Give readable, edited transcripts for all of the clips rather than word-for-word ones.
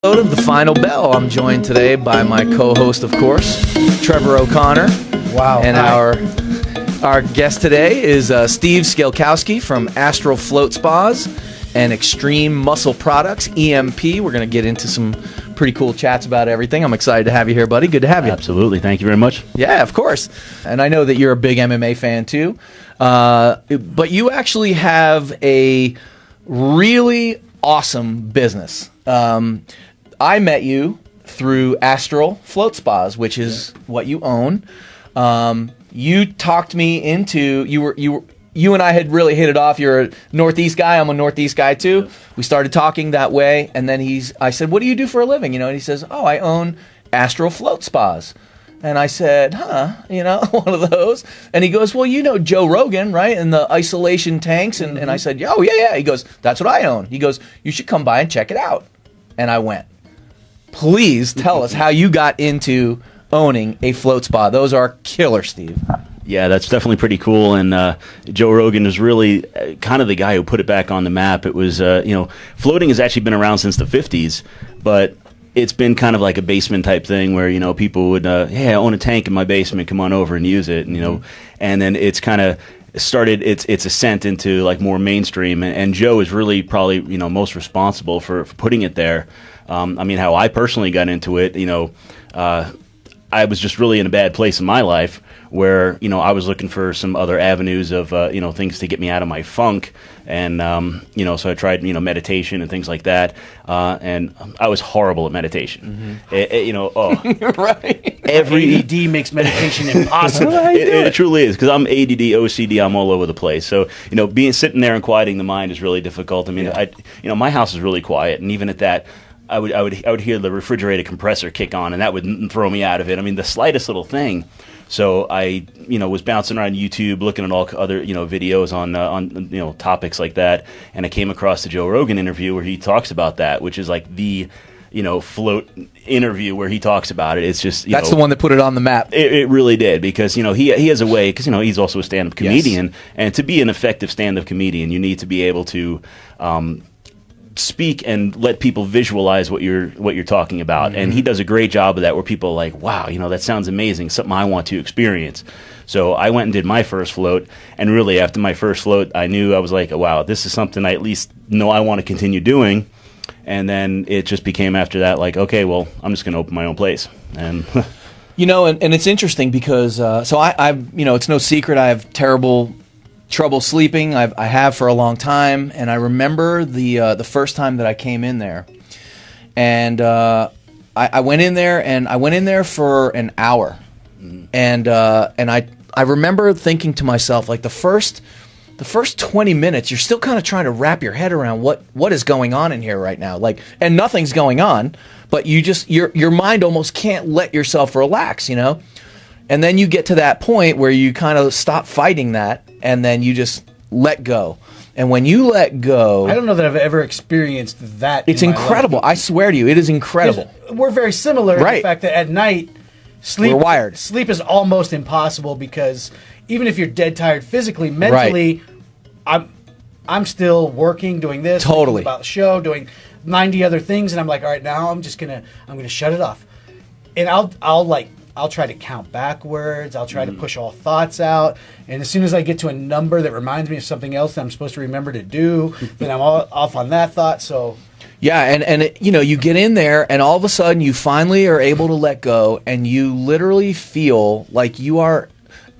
Episode of The Final Bell. I'm joined today by my co-host, of course, Trevor O'Connor. Wow. And our guest today is Steve Skalkowski from Astral Float Spas and Extreme Muscle Products, EMP. We're going to get into some pretty cool chats about everything. I'm excited to have you here, buddy. Good to have you. Absolutely. Thank you very much. Yeah, of course. And I know that you're a big MMA fan, too. But you actually have a really awesome business. I met you through Astral Float Spas, which is what you own. You talked me into you and I had really hit it off. You're a Northeast guy. I'm a Northeast guy too. Yep. We started talking that way, and then I said, "What do you do for a living?" And he says, "Oh, I own Astral Float Spas." And I said, one of those. And he goes, "Well, you know Joe Rogan, right? And the isolation tanks." And I said, "Oh, yeah." He goes, "That's what I own." He goes, "You should come by and check it out." And I went. Please tell us how you got into owning a float spa. Those are killer, Steve. Yeah, that's definitely pretty cool. And Joe Rogan is really kind of the guy who put it back on the map. It was, floating has actually been around since the 50s, but it's been kind of like a basement type thing where, people would, hey, I own a tank in my basement, come on over and use it. And, and then it's kind of started its ascent into like more mainstream. And Joe is really probably, most responsible for putting it there. How I personally got into it, I was just really in a bad place in my life where, I was looking for some other avenues of, things to get me out of my funk. And, so I tried, meditation and things like that. And I was horrible at meditation. Right. Every ADD makes meditation impossible. It truly is, because I'm ADD, OCD, I'm all over the place. So, sitting there and quieting the mind is really difficult. My house is really quiet. And even at that, I would hear the refrigerator compressor kick on, and that would throw me out of it. The slightest little thing. So I, was bouncing around YouTube, looking at all other, videos on topics like that, and I came across the Joe Rogan interview where he talks about that, which is like the, float interview where he talks about it. It's just that's the one that put it on the map. It really did, because he has a way, because he's also a stand-up comedian, yes. And to be an effective stand-up comedian, you need to be able to speak and let people visualize what you're talking about. Mm-hmm. And he does a great job of that, where people are like, wow, that sounds amazing, something I want to experience. So I went and did my first float, and really after my first float, I knew, I was like, wow, this is something I at least know I want to continue doing. And then it just became after that like, okay, well, I'm just going to open my own place. And and it's interesting because I've it's no secret I have terrible trouble sleeping. I have for a long time, and I remember the first time that I came in there, and I went in there, and I went in there for an hour, and I remember thinking to myself, like the first 20 minutes, you're still kind of trying to wrap your head around what is going on in here right now, like, and nothing's going on, but your mind almost can't let yourself relax, And then you get to that point where you kind of stop fighting that, and then you just let go. And when you let go, I don't know that I've ever experienced that. It's incredible. I swear to you, it is incredible. We're very similar in the fact that at night, we're wired. Sleep is almost impossible, because even if you're dead tired physically, mentally, I'm still working, doing this, totally about the show, doing 90 other things, and I'm like, all right, now I'm gonna shut it off, and I'll try to count backwards. I'll try to push all thoughts out. And as soon as I get to a number that reminds me of something else that I'm supposed to remember to do, then I'm all off on that thought. So, yeah, and you get in there, and all of a sudden you finally are able to let go, and you literally feel like you are.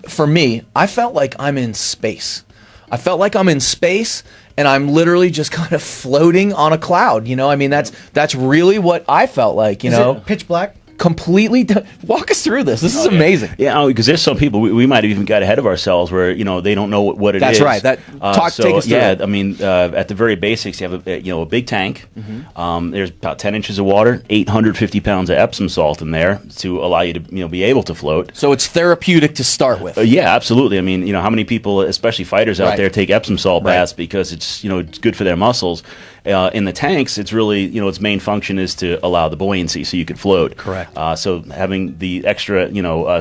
For me, I felt like I'm in space. I felt like I'm in space, and I'm literally just kind of floating on a cloud. That's really what I felt like. Is it pitch black? Completely walk us through this. This is amazing. Yeah, because there's some people we might have even got ahead of ourselves where they don't know what it is. That's right. Take us through it. At the very basics, you have a big tank. Mm-hmm. There's about 10 inches of water, 850 pounds of Epsom salt in there to allow you to be able to float. So it's therapeutic to start with. Yeah, absolutely. How many people, especially fighters out there, take Epsom salt baths because it's it's good for their muscles. In the tanks, it's really, its main function is to allow the buoyancy so you can float. Correct. So having the extra,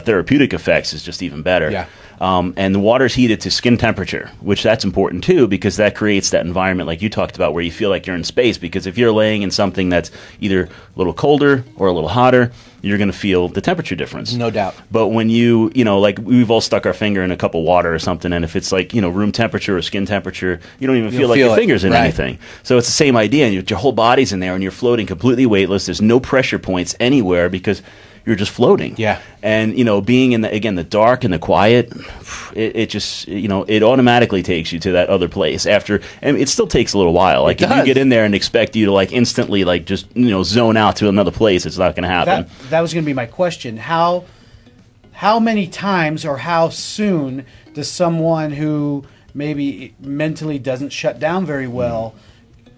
therapeutic effects is just even better. Yeah. And the water's heated to skin temperature, which that's important too, because that creates that environment like you talked about where you feel like you're in space. Because if you're laying in something that's either a little colder or a little hotter, you're going to feel the temperature difference. No doubt. But when you know, like we've all stuck our finger in a cup of water or something, and if it's like, you know, room temperature or skin temperature, you don't even feel like your finger's in anything. So it's the same idea. And your whole body's in there and you're floating completely weightless. There's no pressure points anywhere because you're just floating. Yeah. And, you know, being in the dark and the quiet, it just, you know, it automatically takes you to that other place after, and it still takes a little while. Like if you get in there and expect you to like instantly like just, you know, zone out to another place, it's not going to happen. That was going to be my question. How many times or how soon does someone who maybe mentally doesn't shut down very well,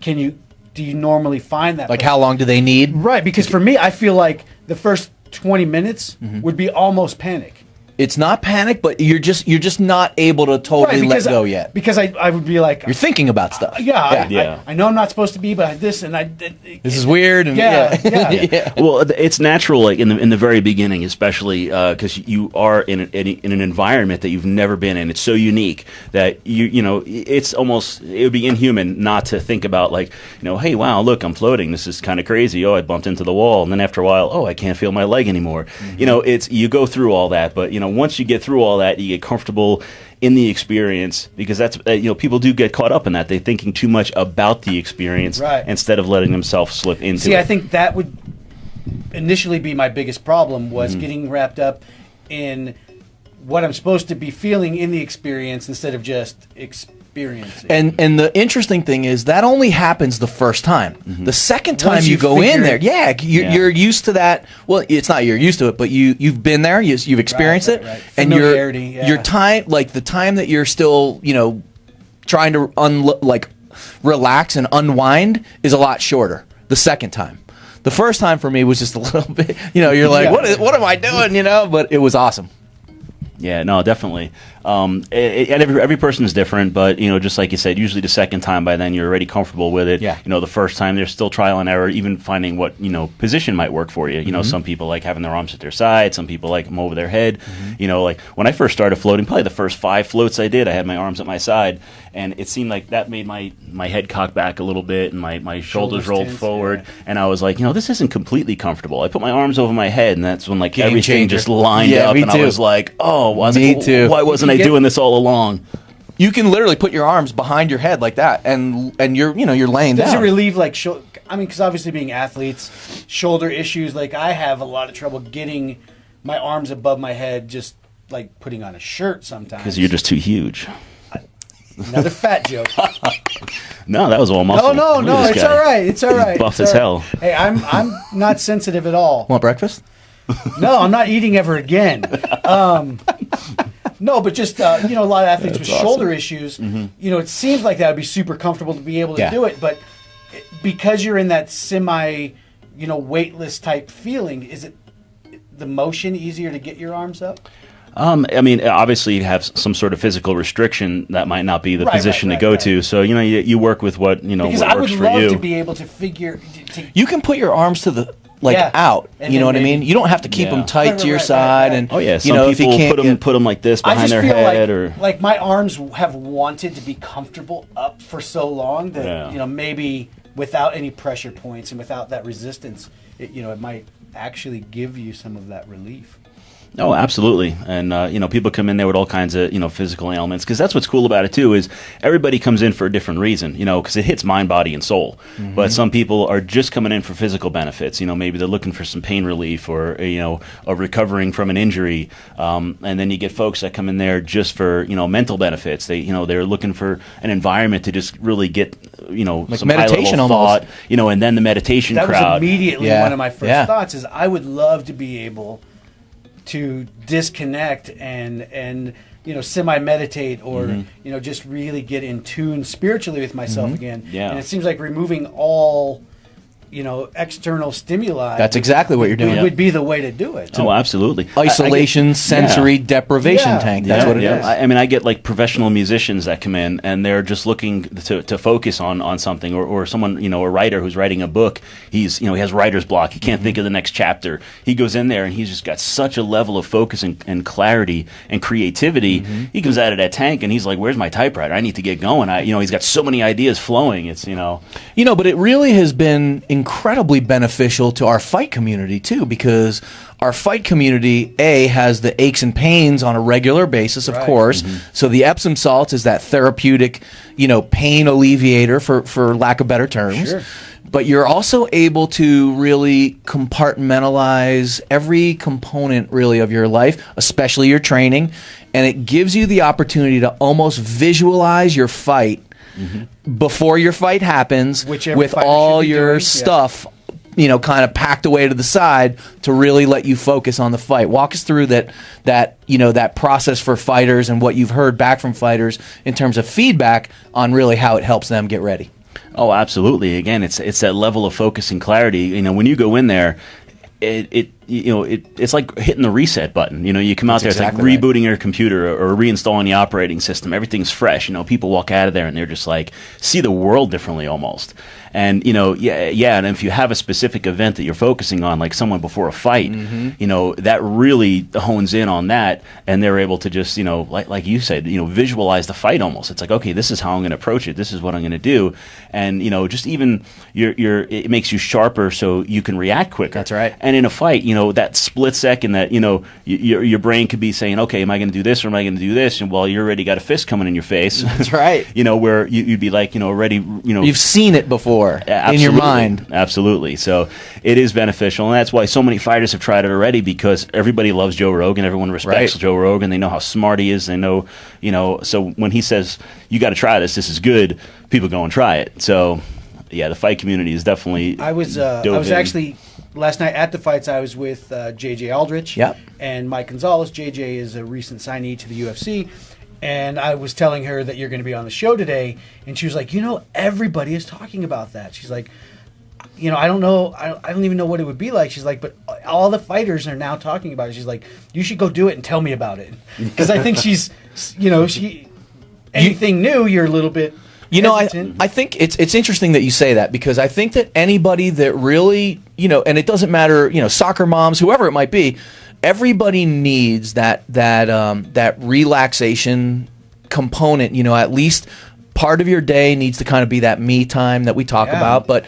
do you normally find that? Like how long do they need? Right, because for me, I feel like the first 20 minutes would be almost panic. It's not panic, but you're just not able to totally let go yet. Because I would be like... You're thinking about stuff. I know I'm not supposed to be, but this and this is weird. And yeah. Well, it's natural, like in the very beginning, especially because you are in an environment that you've never been in. It's so unique that you know it's almost, it would be inhuman not to think about like, you know, hey, wow, look, I'm floating. This is kind of crazy. Oh, I bumped into the wall, and then after a while, oh, I can't feel my leg anymore. You know, you go through all that, but you know, once you get through all that, you get comfortable in the experience, because that's you know, people do get caught up in that. They're thinking too much about the experience instead of letting themselves slip into it. See, I think that would initially be my biggest problem, was getting wrapped up in what I'm supposed to be feeling in the experience instead of just experiencing. And the interesting thing is that only happens the first time. The second time you go in there, you're used to that. Well, it's not you're used to it, but you've been there, you've experienced it, and your time, like the time that you're still, you know, trying to relax and unwind is a lot shorter the second time. The first time for me was just a little bit, you know, you're like, what am I doing, you know? But it was awesome. Yeah, no, definitely. Every person is different, but you know, just like you said, usually the second time, by then you're already comfortable with it. Yeah. You know, the first time there's still trial and error, even finding what, you know, position might work for you. You know, some people like having their arms at their side, some people like them over their head. You know, like when I first started floating, probably the first 5 floats I did, I had my arms at my side, and it seemed like that made my head cock back a little bit and my shoulders rolled forward, and I was like, you know, this isn't completely comfortable. I put my arms over my head, and that's when like everything just lined up, and I was like, oh, why wasn't I doing this all along? You can literally put your arms behind your head like that, and you're laying down. Does it relieve I mean, because obviously being athletes, shoulder issues, like I have a lot of trouble getting my arms above my head, just like putting on a shirt sometimes. Because you're just too huge. Another fat joke. No, that was all muscle. No, it's all right. It's all right. Buff as hell. Hey, I'm not sensitive at all. Want breakfast? No, I'm not eating ever again. No, but just you know, a lot of athletes with shoulder issues. You know, it seems like that would be super comfortable to be able to do it, but because you're in that semi, you know, weightless type feeling, is it the motion easier to get your arms up? I mean, obviously you have some sort of physical restriction that might not be the position to go to. So, you know, you work with what, you know, because what works for you. I would love to be able to figure... You can put your arms to the... out, you know what I mean? You don't have to keep them tight to your side, and some you know, people if you can't put them like this behind their head, or like my arms have wanted to be comfortable up for so long that you know, maybe without any pressure points and without that resistance, it might actually give you some of that relief. Oh, absolutely. And, you know, people come in there with all kinds of, you know, physical ailments, because that's what's cool about it, too, is everybody comes in for a different reason, you know, because it hits mind, body, and soul. But some people are just coming in for physical benefits. You know, maybe they're looking for some pain relief, or, you know, or recovering from an injury. And then you get folks that come in there just for, you know, mental benefits. They're looking for an environment to just really get, you know, like some meditation high-level thought, you know, and then the meditation crowd. That was immediately one of my first thoughts, is I would love to be able to disconnect and you know, semi-meditate, or you know, just really get in tune spiritually with myself again. And it seems like removing all external stimuli. That's exactly what you're doing. Would be the way to do it. Oh, absolutely. Isolation, sensory deprivation tank. That's what it is. I mean, I get like professional musicians that come in and they're just looking to focus on something, or someone, a writer who's writing a book. He has writer's block. He can't think of the next chapter. He goes in there and he's just got such a level of focus and clarity and creativity. He comes out of that tank and he's like, "Where's my typewriter? I need to get going." He's got so many ideas flowing. It's but it really has been incredibly beneficial to our fight community too, because our fight community has the aches and pains on a regular basis, of course. So the Epsom salts is that therapeutic, pain alleviator, for lack of better terms. Sure. But you're also able to really compartmentalize every component really of your life, especially your training, and it gives you the opportunity to almost visualize your fight before your fight happens, with all your stuff, kind of packed away to the side to really let you focus on the fight. Walk us through that process for fighters and what you've heard back from fighters in terms of feedback on really how it helps them get ready. Oh, absolutely. Again, it's that level of focus and clarity. When you go in there, it's like hitting the reset button. You come out there, it's like rebooting your computer or reinstalling the operating system. Everything's fresh. People walk out of there and they're just like, see the world differently almost. And and if you have a specific event that you're focusing on, like someone before a fight, that really hones in on that, and they're able to just like you said, visualize the fight almost. It's like, okay, this is how I'm going to approach it. This is what I'm going to do, and just even it makes you sharper so you can react quicker. That's right. And in a fight, that split second that your brain could be saying, okay, am I going to do this or am I going to do this? And you already got a fist coming in your face. That's right. Where you'd be like, already, you've seen it before. In your mind. Absolutely. So it is beneficial, and that's why so many fighters have tried it already, because everybody loves Joe Rogan. Everyone respects Joe Rogan. They know how smart he is. They know, so when he says, you got to try this is good, people go and try it. So, the fight community is definitely I was actually, last night at the fights, I was with JJ Aldrich and Mike Gonzalez. JJ is a recent signee to the UFC. And I was telling her that you're going to be on the show today, and she was like, everybody is talking about that. She's like, I don't know, I don't even know what it would be like. She's like, but all the fighters are now talking about it. She's like, you should go do it and tell me about it, because I think she's, anything new, you're a little bit. I think it's interesting that you say that, because I think that anybody that really, and it doesn't matter, soccer moms, whoever it might be. Everybody needs that relaxation component. At least part of your day needs to kind of be that me time that we talk about. But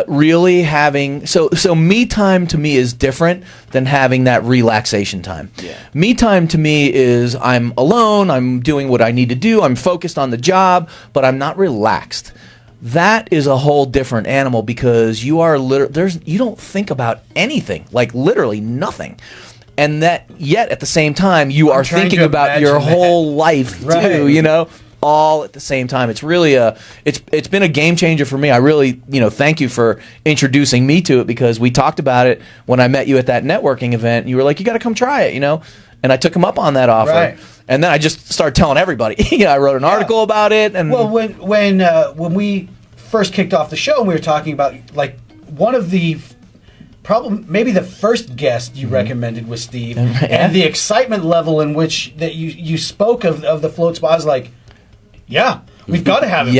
really having so me time to me is different than having that relaxation time. Yeah. Me time to me is I'm alone. I'm doing what I need to do. I'm focused on the job, but I'm not relaxed. That is a whole different animal, because you are you don't think about anything, like literally nothing. And yet at the same time, you are thinking about your whole life too, all at the same time. It's really it's been a game changer for me. I really, thank you for introducing me to it, because we talked about it when I met you at that networking event. You were like, you got to come try it, and I took him up on that offer. Right. And then I just started telling everybody. I wrote an article about it. And when we first kicked off the show, and we were talking about like one of the maybe the first guest you recommended was Steve, and the excitement level in which that you spoke of the float spa is like, we've got to have him.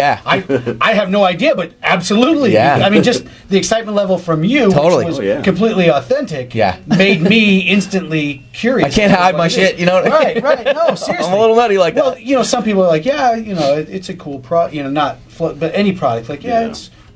I have no idea, but absolutely. I mean, just the excitement level from you, which was completely authentic, made me instantly curious. I can't hide my shit, Right. No, seriously. I'm a little nutty like that. Well, some people are like, it's a cool product, not float, but any product, like,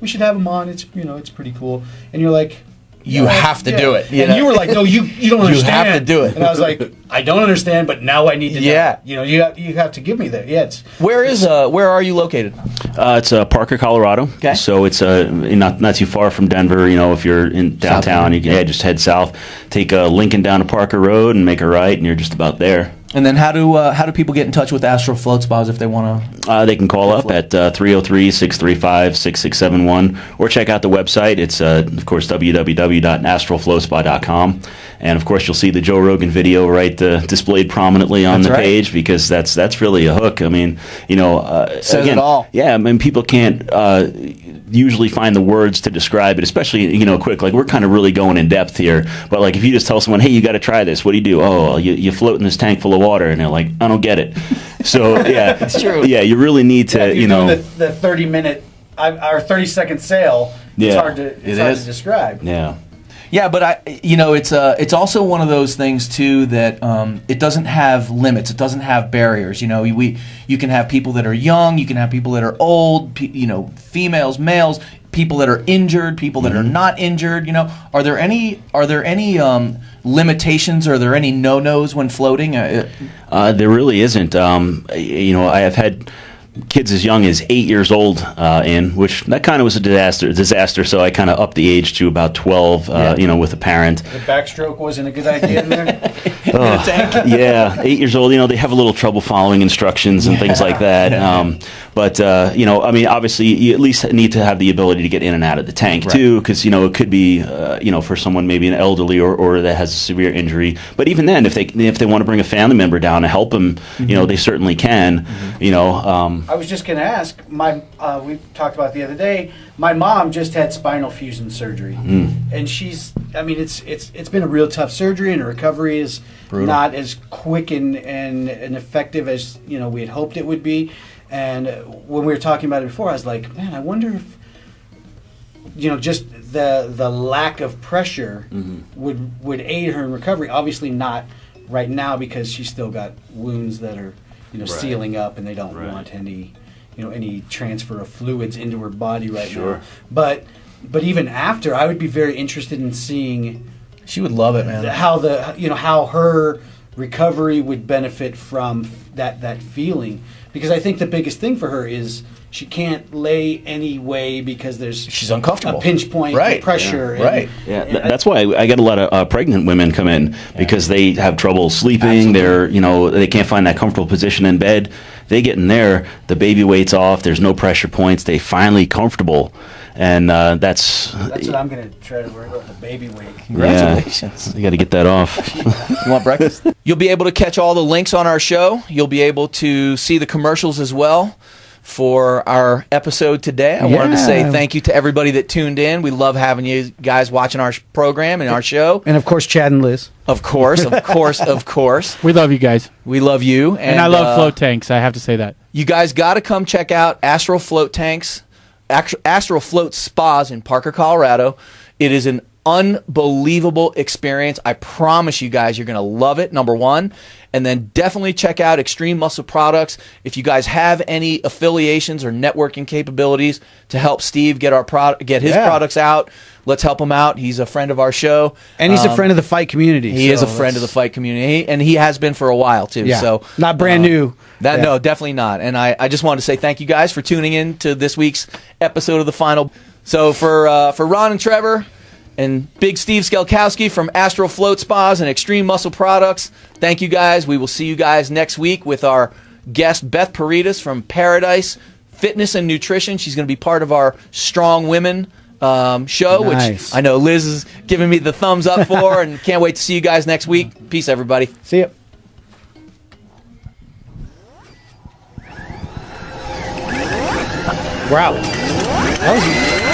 we should have him on. It's it's pretty cool, and you're like, you have to do it. And you were like, no, you don't understand. You have to do it. And I was like, I don't understand, but now I need to know. You have to give me that. Where are you located? It's Parker, Colorado. Okay. So it's not too far from Denver. If you're in downtown, you can just head south, take Lincoln down to Parker Road and make a right, and you're just about there. And then how do people get in touch with Astral Float Spas if they want to? They can call up at 303-635-6671, or check out the website. It's, of course, www.astralfloatspa.com. And, of course, you'll see the Joe Rogan video displayed prominently on the page, because that's really a hook. I mean, says again, it all. Yeah, I mean, people can't usually find the words to describe it, especially, quick. Like, we're kind of really going in depth here. But, like, if you just tell someone, hey, you got to try this, what do? Oh, you float in this tank full of water. And they're like, I don't get it. So, yeah. It's true. Yeah, you really need to, if you're doing the 30-minute or 30-second sail, it's hard to describe. Yeah. Yeah, but it's also one of those things too that it doesn't have limits. It doesn't have barriers. You can have people that are young, you can have people that are old, females, males, people that are injured, people that are not injured. Are there any limitations? Or are there any no-nos when floating? There really isn't. I have had kids as young as 8 years old which that kind of was a disaster. So I kind of upped the age to about 12, with a parent. The backstroke wasn't a good idea in there? Yeah, 8 years old, they have a little trouble following instructions and things like that. But obviously you at least need to have the ability to get in and out of the tank too, because, it could be, for someone maybe an elderly or that has a severe injury. But even then, if they want to bring a family member down to help them, they certainly can, I was just going to ask, we talked about it the other day, my mom just had spinal fusion surgery. And she's, it's been a real tough surgery, and her recovery is not as quick and effective as, we had hoped it would be. And when we were talking about it before, I was like, man, I wonder if, just the lack of pressure would aid her in recovery. Obviously not right now, because she's still got wounds that are sealing up, and they don't want any transfer of fluids into her body now. But even after, I would be very interested in seeing. She would love it, man. How her recovery would benefit from that feeling, because I think the biggest thing for her is she can't lay any way because she's uncomfortable. A pinch point, pressure. Yeah. That's why I get a lot of pregnant women come in, because they have trouble sleeping. Absolutely. They can't find that comfortable position in bed. They get in there, the baby weight's off. There's no pressure points. They finally comfortable, and that's what I'm going to try to worry about, the baby weight. Congratulations! Yeah, you got to get that off. You want breakfast? You'll be able to catch all the links on our show. You'll be able to see the commercials as well for our episode today. I wanted to say thank you to everybody that tuned in. We love having you guys watching our program and our show. And of course, Chad and Liz. Of course. We love you guys. We love you. And I love float tanks. I have to say that. You guys got to come check out Astral Float Tanks, Astral Float Spas in Parker, Colorado. It is an unbelievable experience. I promise you guys, you're going to love it, number one. And then definitely check out Extreme Muscle Products. If you guys have any affiliations or networking capabilities to help Steve get his products out, let's help him out. He's a friend of our show. And he's a friend of the fight community. He is a friend of the fight community, and he has been for a while, too. Yeah. So not brand new. No, definitely not. And I just wanted to say thank you guys for tuning in to this week's episode of The Final. So for Ron and Trevor, and Big Steve Skalkowski from Astral Float Spas and Extreme Muscle Products, thank you guys. We will see you guys next week with our guest, Beth Paredes from Paradise Fitness and Nutrition. She's going to be part of our Strong Women show, which I know Liz is giving me the thumbs up for, and can't wait to see you guys next week. Peace, everybody. See ya. Wow. That was